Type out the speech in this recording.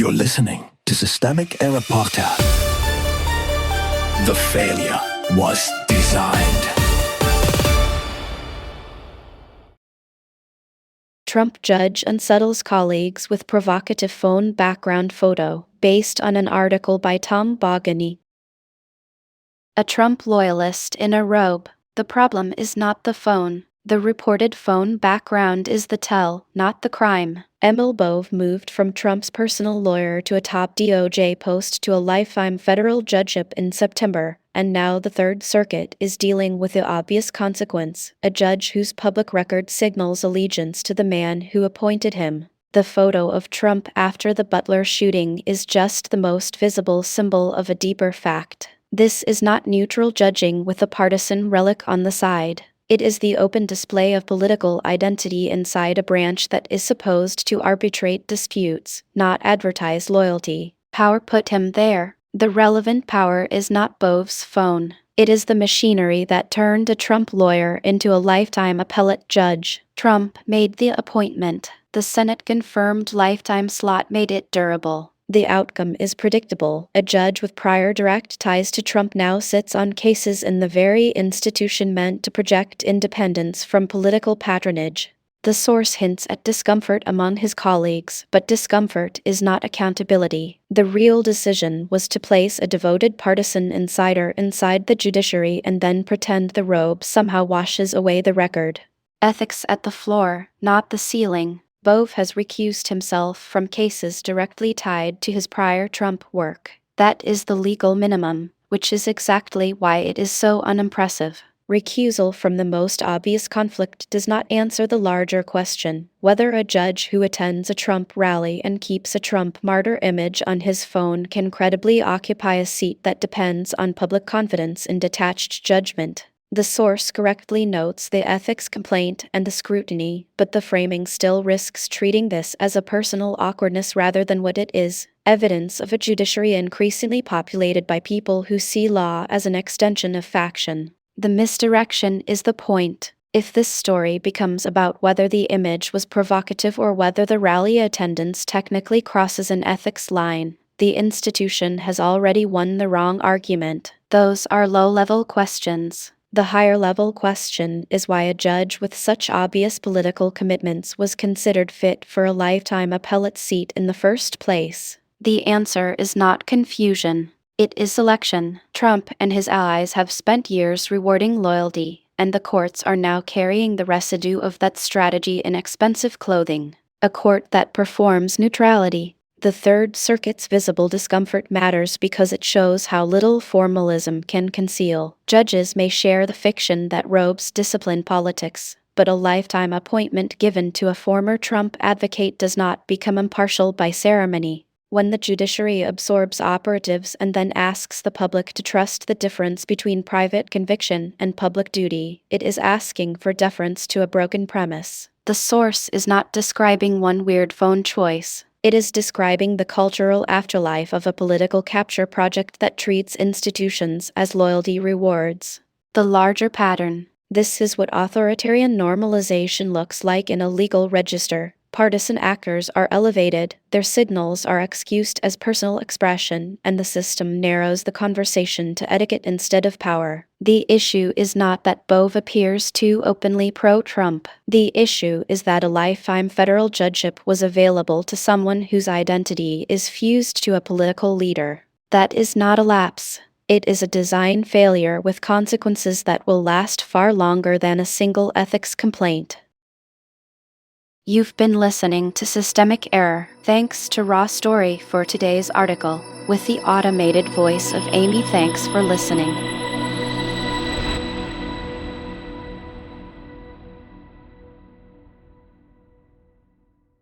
You're listening to Systemic Error Podcast. The failure was designed. Trump judge unsettles colleagues with provocative phone background photo, based on an article by Tom Bogany. A Trump loyalist in a robe. The problem is not the phone. The reported phone background is the tell, not the crime. Emil Bove moved from Trump's personal lawyer to a top DOJ post to a lifetime federal judgeship in September, and now the Third Circuit is dealing with the obvious consequence, a judge whose public record signals allegiance to the man who appointed him. The photo of Trump after the Butler shooting is just the most visible symbol of a deeper fact. This is not neutral judging with a partisan relic on the side. It is the open display of political identity inside a branch that is supposed to arbitrate disputes, not advertise loyalty. Power put him there. The relevant power is not Bove's phone. It is the machinery that turned a Trump lawyer into a lifetime appellate judge. Trump made the appointment. The Senate-confirmed lifetime slot made it durable. The outcome is predictable. A judge with prior direct ties to Trump now sits on cases in the very institution meant to project independence from political patronage. The source hints at discomfort among his colleagues, but discomfort is not accountability. The real decision was to place a devoted partisan insider inside the judiciary and then pretend the robe somehow washes away the record. Ethics at the floor, not the ceiling. Bove has recused himself from cases directly tied to his prior Trump work. That is the legal minimum, which is exactly why it is so unimpressive. Recusal from the most obvious conflict does not answer the larger question, whether a judge who attends a Trump rally and keeps a Trump martyr image on his phone can credibly occupy a seat that depends on public confidence in detached judgment. The source correctly notes the ethics complaint and the scrutiny, but the framing still risks treating this as a personal awkwardness rather than what it is, evidence of a judiciary increasingly populated by people who see law as an extension of faction. The misdirection is the point. If this story becomes about whether the image was provocative or whether the rally attendance technically crosses an ethics line, the institution has already won the wrong argument. Those are low-level questions. The higher-level question is why a judge with such obvious political commitments was considered fit for a lifetime appellate seat in the first place. The answer is not confusion. It is selection. Trump and his allies have spent years rewarding loyalty, and the courts are now carrying the residue of that strategy in expensive clothing. A court that performs neutrality. The Third Circuit's visible discomfort matters because it shows how little formalism can conceal. Judges may share the fiction that robes discipline politics, but a lifetime appointment given to a former Trump advocate does not become impartial by ceremony. When the judiciary absorbs operatives and then asks the public to trust the difference between private conviction and public duty, it is asking for deference to a broken premise. The source is not describing one weird phone choice. It is describing the cultural afterlife of a political capture project that treats institutions as loyalty rewards. The larger pattern. This is what authoritarian normalization looks like in a legal register. Partisan actors are elevated, their signals are excused as personal expression, and the system narrows the conversation to etiquette instead of power. The issue is not that Bove appears too openly pro-Trump. The issue is that a lifetime federal judgeship was available to someone whose identity is fused to a political leader. That is not a lapse. It is a design failure with consequences that will last far longer than a single ethics complaint. You've been listening to Systemic Error. Thanks to Raw Story for today's article, with the automated voice of Amy. Thanks for listening.